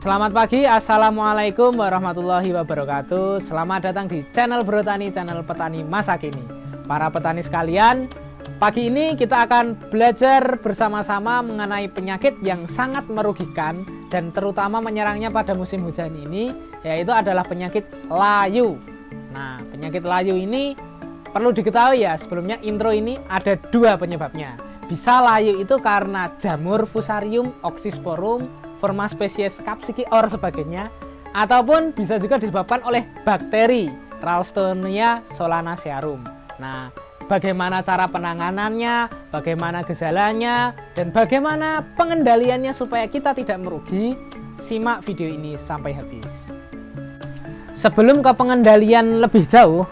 Selamat pagi, Assalamualaikum warahmatullahi wabarakatuh. Selamat datang di channel Bro Tani, channel petani masa kini. Para petani sekalian, pagi ini kita akan belajar bersama-sama mengenai penyakit yang sangat merugikan dan terutama menyerangnya pada musim hujan ini, yaitu adalah penyakit layu. Nah, penyakit layu ini perlu diketahui ya, sebelumnya intro ini ada dua penyebabnya. Bisa layu itu karena jamur Fusarium oxysporum, forma spesies Kapsiki or sebagainya, ataupun bisa juga disebabkan oleh bakteri Ralstonia solanacearum. Nah, bagaimana cara penanganannya, bagaimana gejalanya, dan bagaimana pengendaliannya supaya kita tidak merugi, simak video ini sampai habis. Sebelum ke pengendalian lebih jauh,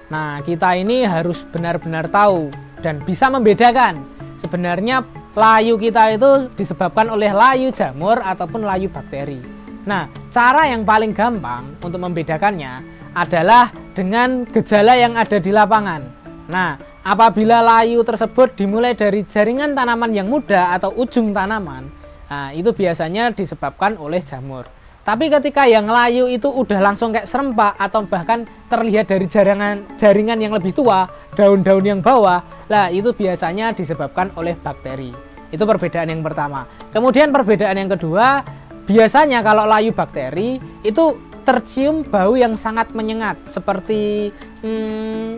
nah kita ini harus benar-benar tahu dan bisa membedakan sebenarnya layu kita itu disebabkan oleh layu jamur ataupun layu bakteri. Nah, cara yang paling gampang untuk membedakannya adalah dengan gejala yang ada di lapangan. Nah, apabila layu tersebut dimulai dari jaringan tanaman yang muda atau ujung tanaman, nah itu biasanya disebabkan oleh jamur. Tapi ketika yang layu itu udah langsung kayak serempak atau bahkan terlihat dari jaringan yang lebih tua, daun-daun yang bawah, lah itu biasanya disebabkan oleh bakteri. Itu perbedaan yang pertama. Kemudian perbedaan yang kedua, biasanya kalau layu bakteri itu tercium bau yang sangat menyengat, seperti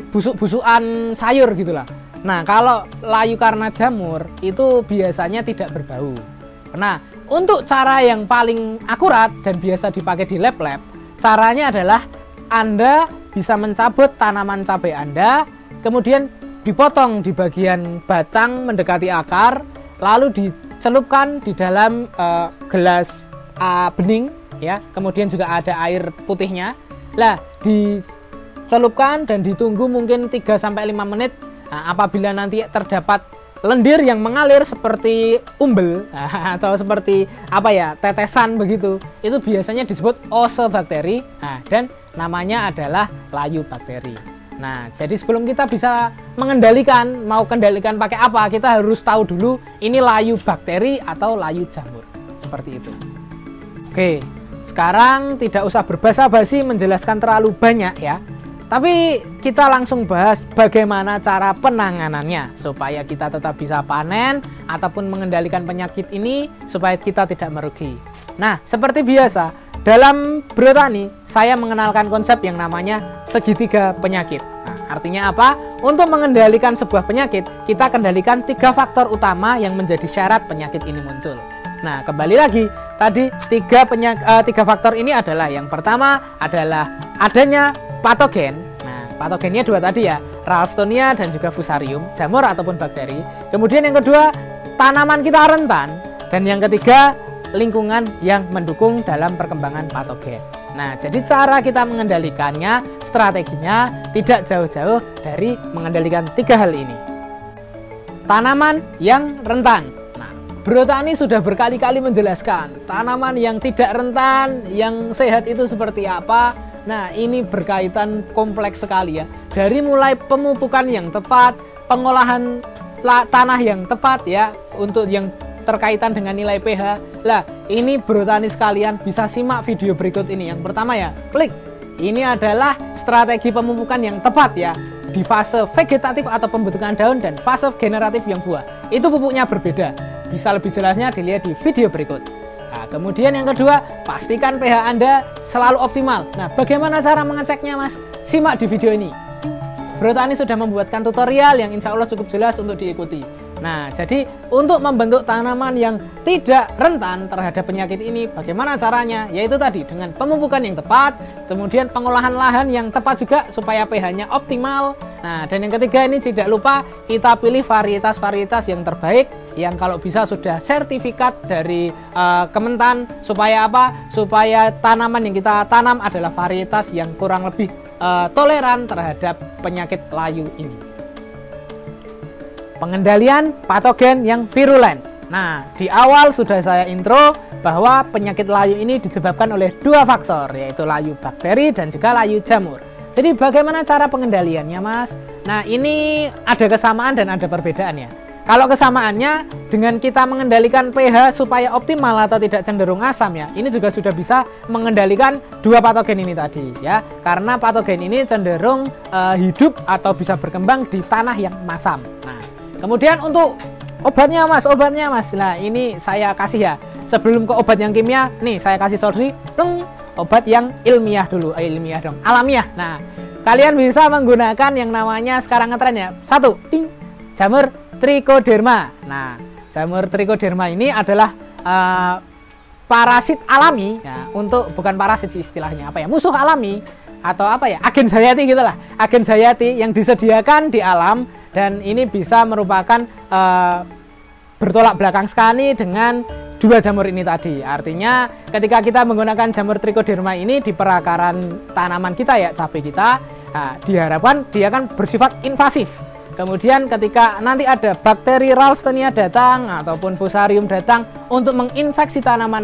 busuk-busukan sayur gitulah. Nah, kalau layu karena jamur itu biasanya tidak berbau. Nah, untuk cara yang paling akurat dan biasa dipakai di lab-lab, caranya adalah Anda bisa mencabut tanaman cabai Anda, kemudian dipotong di bagian batang mendekati akar, lalu dicelupkan di dalam gelas bening, ya. Kemudian juga ada air putihnya. Lah, dicelupkan dan ditunggu mungkin 3-5 menit. Nah, apabila nanti terdapat lendir yang mengalir seperti umbel atau seperti tetesan begitu, itu biasanya disebut oosobakteri. Nah, dan namanya adalah layu bakteri. Nah, jadi sebelum kita bisa mau kendalikan pakai apa, kita harus tahu dulu ini layu bakteri atau layu jamur. Seperti itu. Oke, sekarang tidak usah berbasa-basi menjelaskan terlalu banyak ya. Tapi kita langsung bahas bagaimana cara penanganannya supaya kita tetap bisa panen ataupun mengendalikan penyakit ini supaya kita tidak merugi. Nah, seperti biasa, dalam Bro Tani saya mengenalkan konsep yang namanya segitiga penyakit. Nah, artinya apa? Untuk mengendalikan sebuah penyakit, kita kendalikan 3 faktor utama yang menjadi syarat penyakit ini muncul. Nah, kembali lagi, tadi 3 faktor ini adalah, yang pertama adalah adanya patogen. Nah, patogennya 2 tadi ya, Ralstonia dan juga Fusarium, jamur ataupun bakteri. Kemudian yang kedua, tanaman kita rentan. Dan yang ketiga, lingkungan yang mendukung dalam perkembangan patogen. Nah, jadi cara kita mengendalikannya, strateginya tidak jauh-jauh dari mengendalikan 3 hal ini. Tanaman yang rentan. Nah, Bro Tani sudah berkali-kali menjelaskan tanaman yang tidak rentan, yang sehat itu seperti apa. Nah, ini berkaitan kompleks sekali ya. Dari mulai pemupukan yang tepat, pengolahan tanah yang tepat ya, untuk yang terkaitan dengan nilai pH. Lah, ini Bro Tani sekalian bisa simak video berikut ini. Yang pertama ya, klik. Ini adalah strategi pemupukan yang tepat ya, di fase vegetatif atau pembentukan daun dan fase generatif yang buah. Itu pupuknya berbeda. Bisa lebih jelasnya dilihat di video berikut. Nah, kemudian yang kedua, pastikan pH Anda selalu optimal. Nah, bagaimana cara mengeceknya, Mas? Simak di video ini. Bro Tani sudah membuatkan tutorial yang insya Allah cukup jelas untuk diikuti. Nah, jadi untuk membentuk tanaman yang tidak rentan terhadap penyakit ini, bagaimana caranya? Yaitu tadi dengan pemupukan yang tepat, kemudian pengolahan lahan yang tepat juga supaya pH-nya optimal. Nah, dan yang ketiga ini tidak lupa kita pilih varietas-varietas yang terbaik, yang kalau bisa sudah sertifikat dari Kementan, supaya apa? Supaya tanaman yang kita tanam adalah varietas yang kurang lebih toleran terhadap penyakit layu ini. Pengendalian patogen yang virulen. Nah, di awal sudah saya intro bahwa penyakit layu ini disebabkan oleh 2 faktor, yaitu layu bakteri dan juga layu jamur. Jadi bagaimana cara pengendaliannya, Mas? Nah, ini ada kesamaan dan ada perbedaannya. kalau kesamaannya dengan kita mengendalikan pH supaya optimal atau tidak cenderung asam ya, ini juga sudah bisa mengendalikan dua patogen ini tadi ya. Karena patogen ini cenderung hidup atau bisa berkembang di tanah yang masam. Nah, kemudian untuk obatnya mas. Nah, ini saya kasih ya. Sebelum ke obat yang kimia, nih saya kasih solusi obat yang ilmiah dulu. Ilmiah dong, alamiah. Nah, kalian bisa menggunakan yang namanya sekarang ngetren ya. Satu, jamur Trichoderma. Nah, jamur Trichoderma ini adalah parasit alami ya, bukan parasit istilahnya apa ya, musuh alami atau apa ya, agen hayati gitulah, agen hayati yang disediakan di alam, dan ini bisa merupakan bertolak belakang sekali dengan dua jamur ini tadi. Artinya ketika kita menggunakan jamur Trichoderma ini di perakaran tanaman kita ya, cabai kita, diharapkan dia akan bersifat invasif. Kemudian ketika nanti ada bakteri Ralstonia datang ataupun Fusarium datang untuk menginfeksi tanaman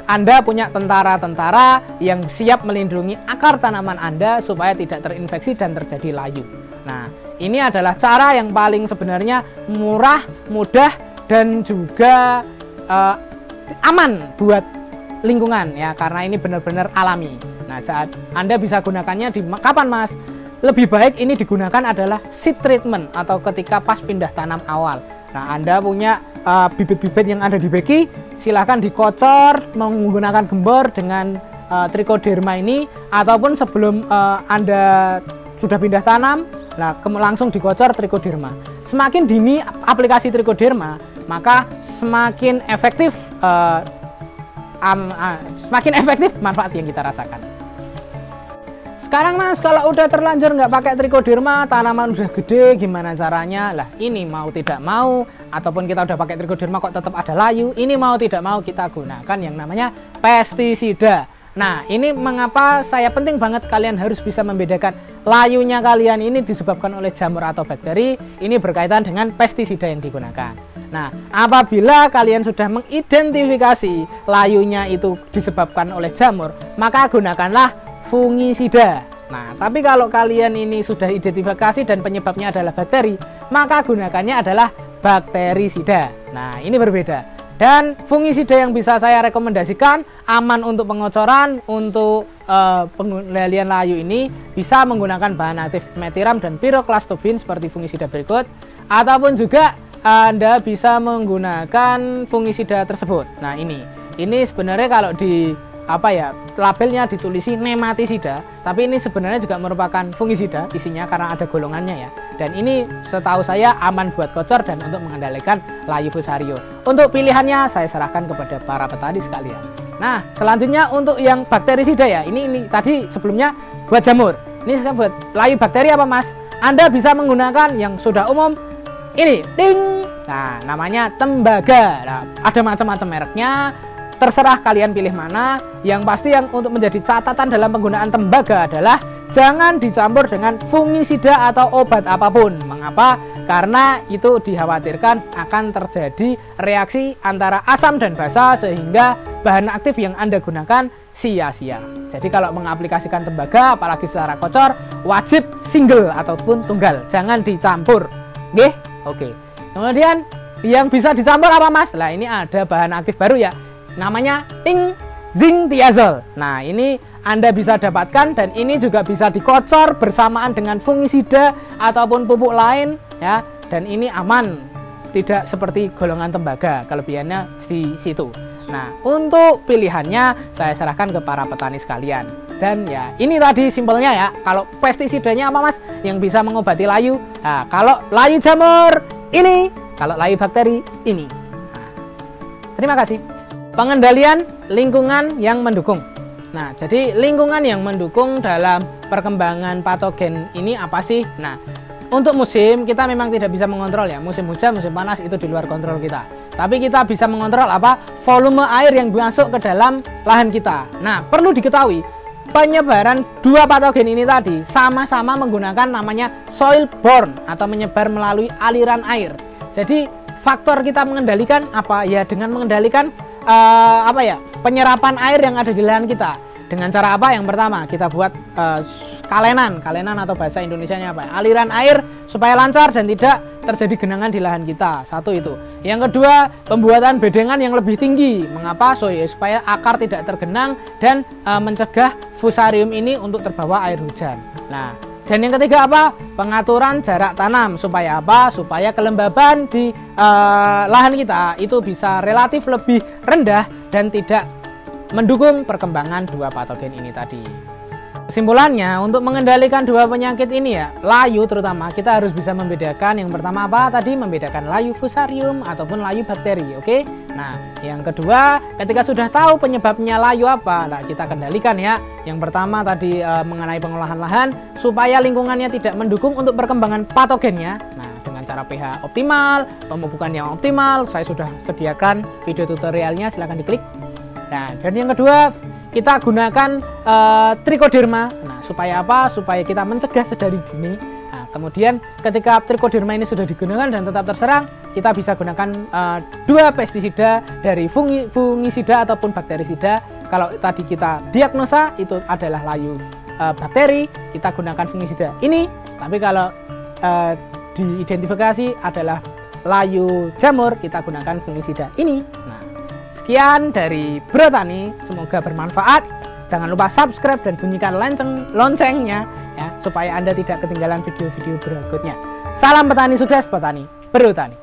Anda punya tentara-tentara yang siap melindungi akar tanaman Anda supaya tidak terinfeksi dan terjadi layu. Nah, ini adalah cara yang paling sebenarnya murah, mudah, dan juga aman buat lingkungan ya, karena ini benar-benar alami. Nah, saat Anda bisa gunakannya di kapan mas? Lebih baik ini digunakan adalah seed treatment atau ketika pas pindah tanam awal. Nah, Anda punya bibit-bibit yang ada di beki, silahkan dikocor menggunakan gembor dengan Trichoderma ini, ataupun sebelum Anda sudah pindah tanam, nah langsung dikocor Trichoderma. Semakin dini aplikasi Trichoderma, maka semakin efektif manfaat yang kita rasakan. Sekarang mas, kalau udah terlanjur nggak pakai Trichoderma, tanaman udah gede, gimana caranya? Lah ini mau tidak mau, ataupun kita udah pakai Trichoderma kok tetap ada layu, ini mau tidak mau kita gunakan yang namanya pestisida. Nah, ini mengapa saya penting banget kalian harus bisa membedakan layunya kalian ini disebabkan oleh jamur atau bakteri. Ini berkaitan dengan pestisida yang digunakan. Nah, apabila kalian sudah mengidentifikasi layunya itu disebabkan oleh jamur, maka gunakanlah fungisida. Nah, tapi kalau kalian ini sudah identifikasi dan penyebabnya adalah bakteri, maka gunakannya adalah bakterisida. Nah, ini berbeda. Dan fungisida yang bisa saya rekomendasikan aman untuk pengocoran, untuk pengendalian layu ini bisa menggunakan bahan aktif metiram dan piroclastobin seperti fungisida berikut, ataupun juga Anda bisa menggunakan fungisida tersebut. Nah, ini sebenarnya kalau di labelnya ditulisi nematisida, tapi ini sebenarnya juga merupakan fungisida isinya karena ada golongannya ya. Dan ini setahu saya aman buat kocor dan untuk mengendalikan layu Fusario. Untuk pilihannya saya serahkan kepada para petani sekalian. Nah, selanjutnya untuk yang bakterisida ya, ini tadi sebelumnya buat jamur. Ini sekarang buat layu bakteri apa mas? Anda bisa menggunakan yang sudah umum ini, ding. Nah, namanya tembaga. Nah, ada macam-macam mereknya. Terserah kalian pilih mana. Yang pasti yang untuk menjadi catatan dalam penggunaan tembaga adalah jangan dicampur dengan fungisida atau obat apapun. Mengapa? Karena itu dikhawatirkan akan terjadi reaksi antara asam dan basa sehingga bahan aktif yang Anda gunakan sia-sia. Jadi kalau mengaplikasikan tembaga apalagi secara kocor, wajib single ataupun tunggal, jangan dicampur. Oke. Kemudian yang bisa dicampur apa mas? Nah, ini ada bahan aktif baru ya, namanya zinc-thiazole. Nah, ini Anda bisa dapatkan dan ini juga bisa dikocor bersamaan dengan fungisida ataupun pupuk lain ya, dan ini aman, tidak seperti golongan tembaga, kelebihannya di situ. Nah, untuk pilihannya saya serahkan ke para petani sekalian. Dan ya, ini tadi simpelnya ya. Kalau pestisidanya apa mas? Yang bisa mengobati layu. Nah, kalau layu jamur ini, kalau layu bakteri ini. Nah, terima kasih. Pengendalian lingkungan yang mendukung. Nah, jadi lingkungan yang mendukung dalam perkembangan patogen ini apa sih? Nah, untuk musim kita memang tidak bisa mengontrol ya. Musim hujan, musim panas itu di luar kontrol kita. Tapi kita bisa mengontrol volume air yang masuk ke dalam lahan kita. Nah, perlu diketahui penyebaran dua patogen ini tadi sama-sama menggunakan namanya soil borne atau menyebar melalui aliran air. Jadi faktor kita mengendalikan apa ya, dengan mengendalikan penyerapan air yang ada di lahan kita. Dengan cara apa? Yang pertama, kita buat kalenan atau bahasa Indonesianya apa? Aliran air supaya lancar dan tidak terjadi genangan di lahan kita. Satu itu. Yang kedua, pembuatan bedengan yang lebih tinggi. Mengapa? Supaya akar tidak tergenang dan mencegah fusarium ini untuk terbawa air hujan. Nah, dan yang ketiga apa? Pengaturan jarak tanam. Supaya apa? Supaya kelembaban di lahan kita itu bisa relatif lebih rendah dan tidak mendukung perkembangan dua patogen ini tadi. Kesimpulannya, untuk mengendalikan dua penyakit ini ya, layu terutama, kita harus bisa membedakan. Yang pertama apa tadi? Membedakan layu fusarium ataupun layu bakteri, oke? Nah, yang kedua, ketika sudah tahu penyebabnya layu apa, nah kita kendalikan ya. Yang pertama tadi mengenai pengolahan lahan, supaya lingkungannya tidak mendukung untuk perkembangan patogennya. Nah, dengan cara pH optimal, pemupukan yang optimal, saya sudah sediakan video tutorialnya, silahkan diklik. Nah, dan yang kedua, kita gunakan trichoderma. Nah, supaya apa? Supaya kita mencegah sedari dini. Nah, kemudian ketika trichoderma ini sudah digunakan dan tetap terserang, kita bisa gunakan dua pestisida dari fungisida ataupun bakterisida. Kalau tadi kita diagnosa itu adalah layu bakteri, kita gunakan fungisida ini. Tapi kalau diidentifikasi adalah layu jamur, kita gunakan fungisida ini. Nah, sekian dari Bro Tani, semoga bermanfaat. Jangan lupa subscribe dan bunyikan loncengnya ya, supaya Anda tidak ketinggalan video-video berikutnya. Salam petani sukses, petani Bro Tani.